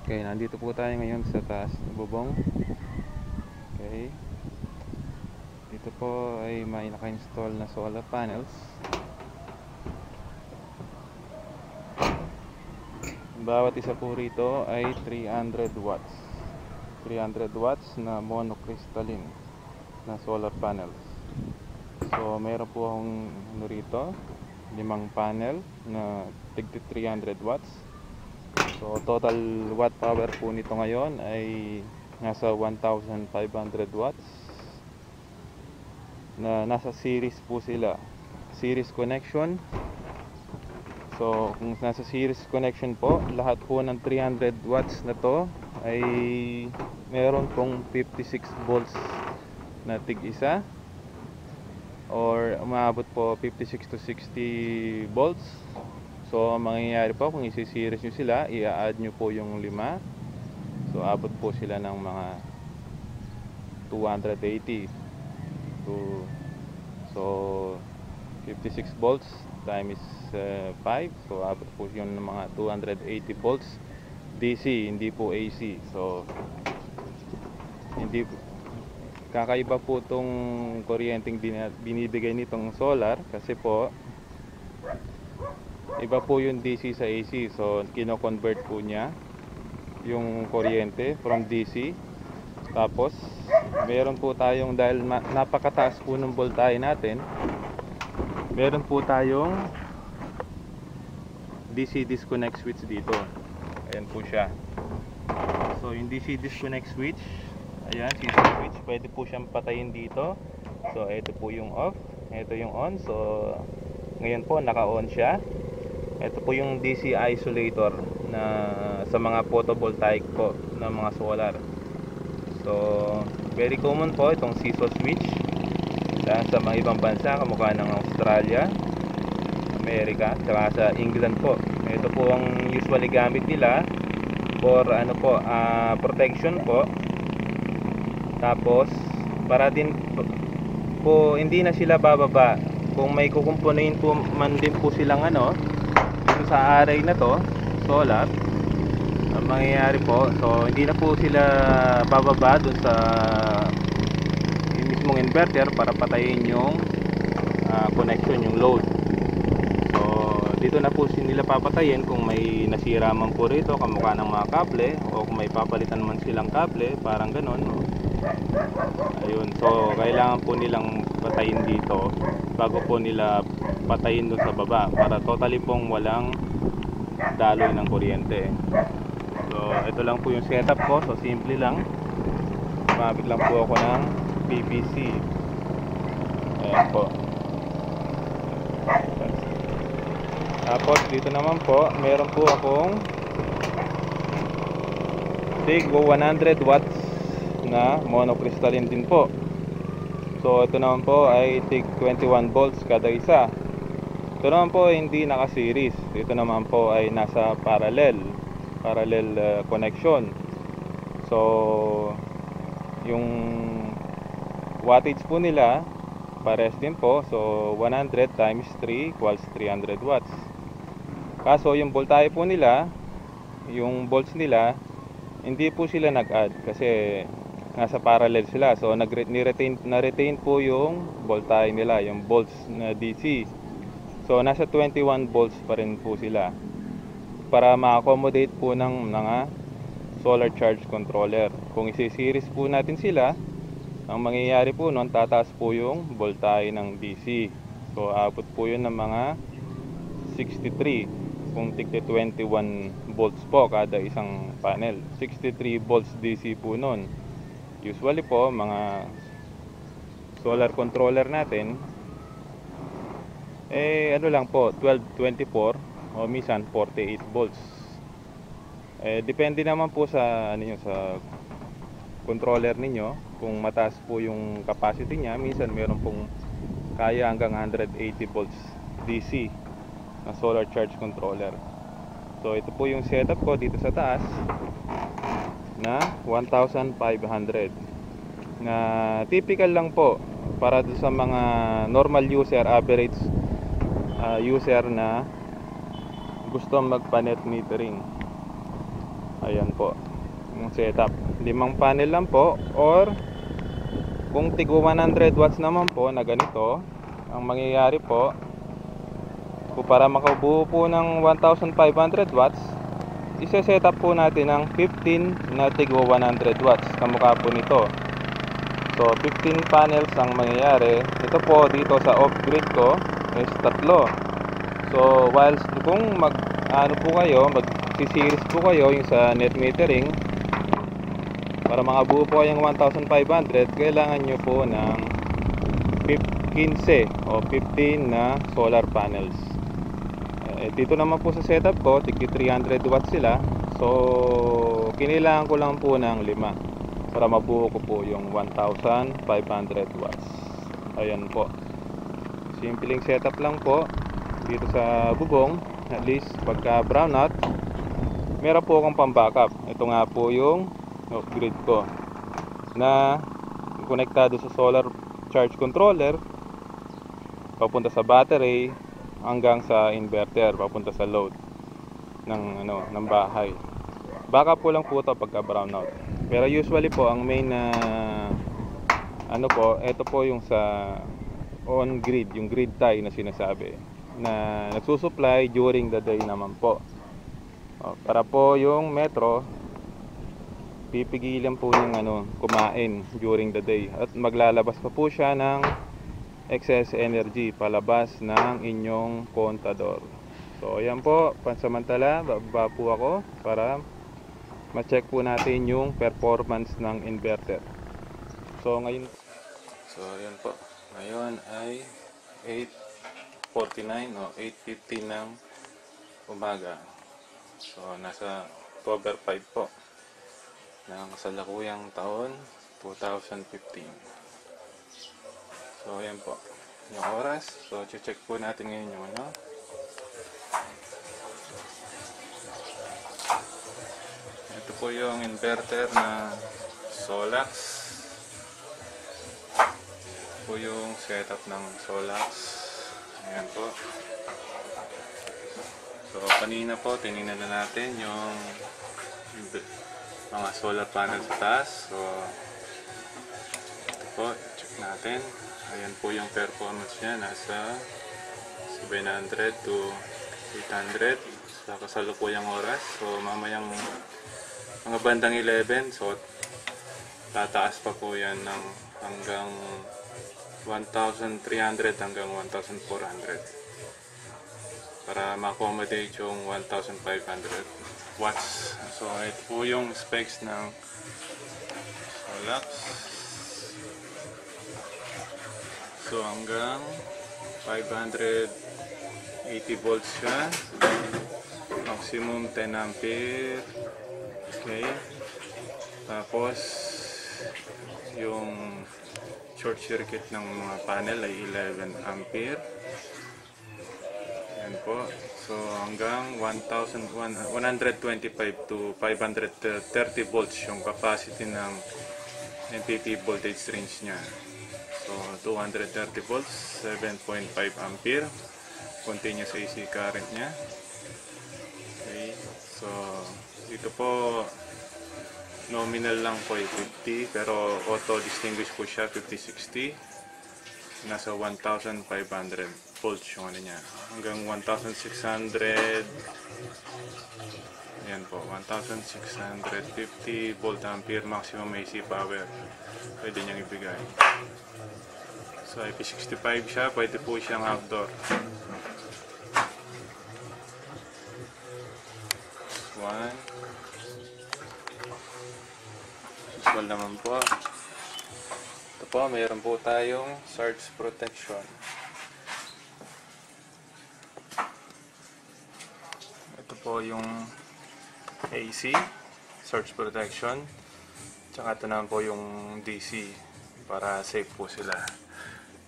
Okay, nandito po tayo ngayon sa taas ng bubong. Okay. Dito po ay may naka-install na solar panels. Bawat isa po rito ay 300 watts. 300 watts na monocrystalline na solar panels. So, mayroon po akong rito, 5 panel na tig 300 watts. So total watt power po nito ngayon ay nasa 1500 watts na nasa series po sila, series connection. So kung nasa series connection po, lahat po ng 300 watts na to ay meron pong 56 volts na tig isa, or umabot po 56 to 60 volts. So ang mangyayari po, kung isi-series nyo sila, i-add nyo po yung 5. So abot po sila ng mga 280 so 56 volts times 5, so abot po yun ng mga 280 volts DC, hindi po AC. So hindi kakaiba po itong kuryenteng binibigay nitong solar, kasi po iba po yung DC sa AC. So kino-convert po niya yung kuryente from DC. Tapos meron po tayong, dahil napakataas po ng voltahe natin, meron po tayong DC disconnect switch dito. Ayan po siya. So yung DC disconnect switch, ayan, CC switch, pwede po siyang patayin dito. So ito po yung off, ito yung on. So ngayon po naka-on siya. Ito po yung DC isolator na sa mga photovoltaic po na mga solar. So very common po itong CISO switch sa mga ibang bansa, kamukha ng Australia, America, saka sa England po. Ito po ang usually gamit nila for protection po. Tapos para din po hindi na sila bababa kung may kukumpunin po man din po silang sa array na to, solar. Ang mangyayari po, so hindi na po sila bababa dun sa yung mismong inverter para patayin yung connection, yung load. So dito na po nila papatayin kung may nasira man po rito, kamukha ng mga kable, o kung may papalitan man silang kable, parang ganon. Ayun, so kailangan po nilang patayin dito bago po nila patayin dun sa baba, para totally pong walang daloy ng kuryente. So ito lang po yung setup ko. So simple lang, gumamit lang po ako ng PVC. Ayan po. Tapos dito naman po, meron po akong tig 100 watts na monocrystalline din po. So ito naman po ay tig 21 volts kada isa. Ito naman po hindi naka-series. Ito naman po ay nasa parallel connection. So yung wattage po nila pares din po. So 100 times 3 equals 300 watts. Kaso yung voltahe po nila, yung volts nila, hindi po sila nag-add kasi nasa parallel sila. So na-retain po yung voltahe nila, yung volts na DC. So nasa 21 volts pa rin po sila, para ma-accommodate po ng mga solar charge controller. Kung isi-series po natin sila, ang mangyayari po noon, tataas po yung voltahe ng DC. So abot po yun ng mga 63 kung tigte 21 volts po kada isang panel. 63 volts DC po noon. Usually po mga solar controller natin lang po 12, 24 o minsan 48 volts. Depende naman po sa sa controller ninyo, kung mataas po yung capacity niya. Minsan meron pong kaya hanggang 180 volts DC na solar charge controller. So ito po yung setup ko dito sa taas na 1500 na typical lang po para sa mga normal user, average user na gusto magpa-net metering. Ayan po yung setup. 5 panel lang po, or kung tigo 100 watts naman po na ganito, ang mangyayari po, para makabuo po ng 1500 watts, isa-set up po natin ng 15 na tigo 100 watts, kamukha po nito. So 15 panels ang mangyayari. Ito po dito sa off-grid ko is 3. So whilst kung mag-series po kayo yung sa net metering, para makabuo po kayong 1500, kailangan nyo po ng 15 o 15 na solar panels. Dito naman po sa setup ko, tigti 300 watts sila. So kinailangan ko lang po ng 5 para mabuo ko po yung 1500 watts. Ayan po, simpleng setup lang po dito sa bubong. At least pagka brownout, meron po akong pang backup. Ito nga po yung off-grid ko na konektado sa solar charge controller, papunta sa battery, hanggang sa inverter, papunta sa load ng bahay. Backup po lang po ito pagka brownout. Pero usually po ang main na ito po yung sa on grid, yung grid tie na sinasabi, na nagsusupply during the day naman po. Para po yung metro, pipigilan po yung kumain during the day, at maglalabas pa po siya ng excess energy palabas ng inyong kontador. So ayan po, pansamantala bababa po ako para ma-check po natin yung performance ng inverter. So ayan po, ngayon ay 8:49 o 8:50 ng umaga. So nasa October 5 po ng kasalukuyang taon 2015. So ayan po yung oras. So check po natin ngayon yung ito po yung inverter na Solax. Ito po yung setup ng Solax. Ayan po. So kanina po tinignan na natin yung mga solar panel sa taas. So ito po, check natin. Ayan po yung performance niya, nasa 700 to 800 sa kasalukuyang oras. So mamayang mga bandang 11, so tataas pa po yan ng hanggang 1,300 hanggang 1,400 para ma-accommodate yung 1,500 watts. So ito po yung specs ng Solax. So hanggang 580 volts siya, maximum 10 ampere. Okay, tapos yung short circuit ng mga panel ay 11 ampere. Yan po. So hanggang 125 to 530 volts yung capacity ng MPP voltage range niya. So 230 volts, 7.5 ampere continuous AC current niya. Okay, so dito po nominal lang po ay 50, pero auto distinguish po siya 50-60. Nasa 1,500 volts yung niya, hanggang 1,600. Ayan po, 1,650 volt ampere maximum AC power pwede niyang ibigay. So IP65 siya, pwede po siyang outdoor. One. Usual naman po. Ito po, mayroon po tayong surge protection. Ito po yung AC, surge protection. Tsaka ito naman po yung DC, para safe po sila.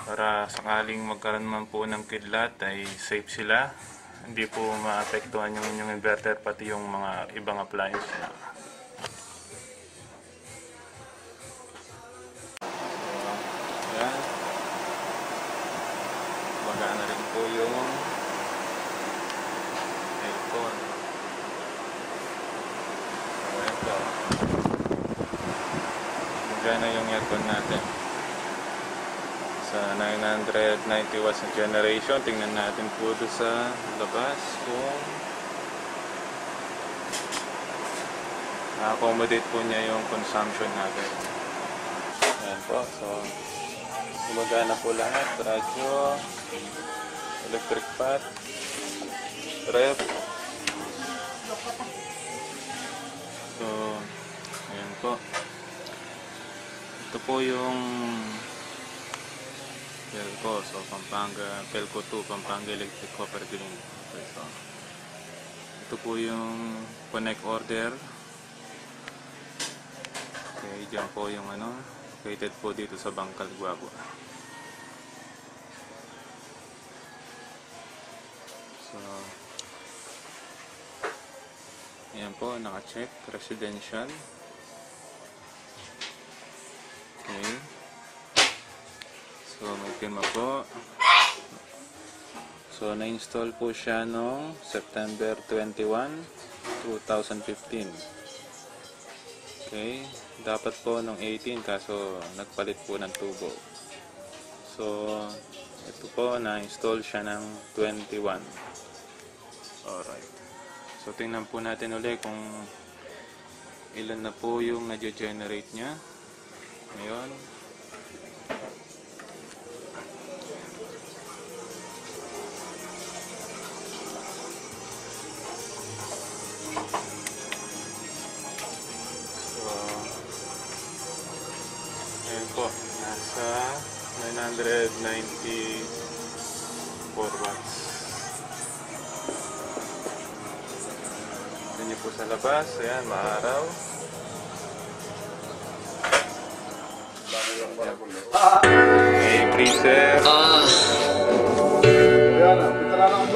Para sakaling magkaroon man po ng kidlat ay safe sila. Hindi po maapektuhan yung inyong inverter, pati yung mga ibang appliance na. Ayan. Magana rin po yung aircon. Gana yung aircon natin. Sa 990 watts na generation, tingnan natin po doon sa labas kung na-accommodate po niya yung consumption natin. Ayan po, so gumagana po lahat, radyo, electric pot, ref. So, ayan po. Ito po yung Pelco, so Pelco 2, Pampanga Electric Copper Green. Okay, so ito po yung connect order. Okay, dyan po yung located po dito sa Bangkal, Guabo. So, ayan po, naka-check, residential. Okay. So, may pirma po. So, na-install po siya noong September 21, 2015. Okay. Dapat po noong 18 kaso nagpalit po ng tubo. So, ito po, na-install siya ng 21. Alright. So, tingnan po natin ulit kung ilan na po yung na-generate niya. Ngayon. Po, nasa 994 watts. Ito nyo po sa labas. Ayan, maaraw. May freezer.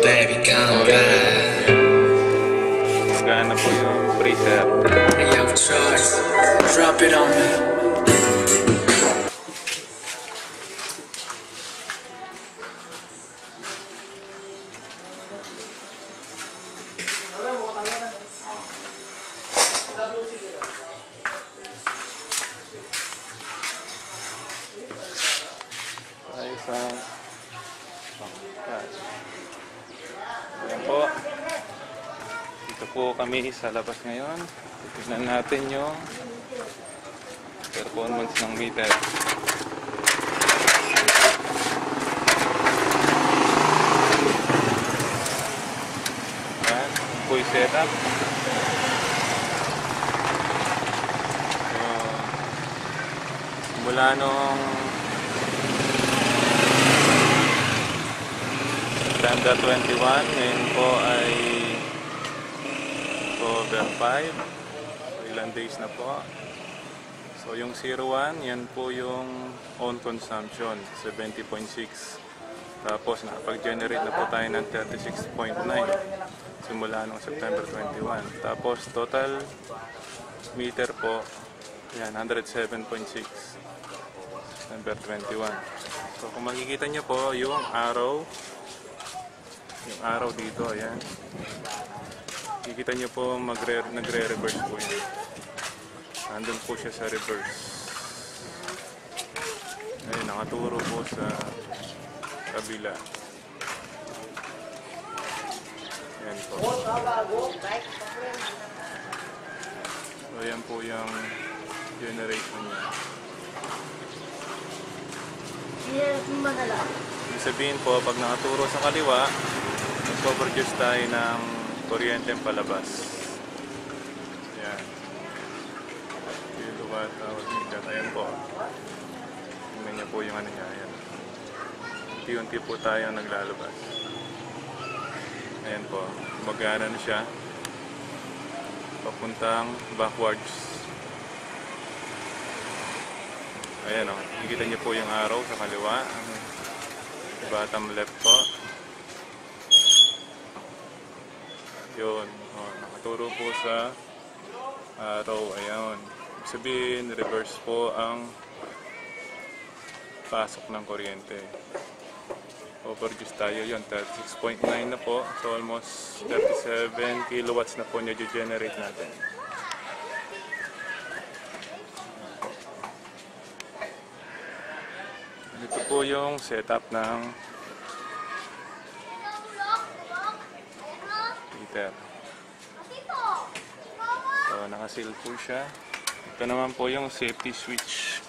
Baby, calm down. Magana po yung freezer. Hey, yo, Charles, drop it on me. Ayan po. Dito po kami sa labas ngayon. Tignan natin yung performance ng meter. Ayan. Po yung setup. So, mula nung September 21, ngayon po ay October 5. So, ilang days na po. So, yung 01, yan po yung own consumption, 70.6. Tapos, nakapag-generate na po tayo ng 36.9 simula nung September 21. Tapos, total meter po, yan, 107.6. September 21. So, kung makikita nyo po, yung araw dito, ayan. Kikita nyo po nagre-reverse po yun. Nandun po siya sa reverse. Ayun, nakaturo po sa kabila. Ayan po. So, ayan po yung generation niya. Ibig sabihin po, pag nakaturo sa kaliwa, nag-overjuice tayo ng kuryente palabas. Ayan. Kilowatt hour meter. Ayan po. Tingnan niyo po yung ano niya. Ayan. Unti-unti po tayo naglalabas. Ayan po. Magana na siya. Papuntang backwards. Ayan o. Nakikita niyo po yung arrow sa kaliwa. Bottom left po. Yun. O, nakaturo po sa arrow. Ayan. Ibig sabihin, reverse po ang pasok ng kuryente. Overjuice tayo yun. 36.9 na po. So almost 37 kilowatts na po niya generate natin. Ito po yung setup ng heater. So, nakasil po siya. Ito naman po yung safety switch.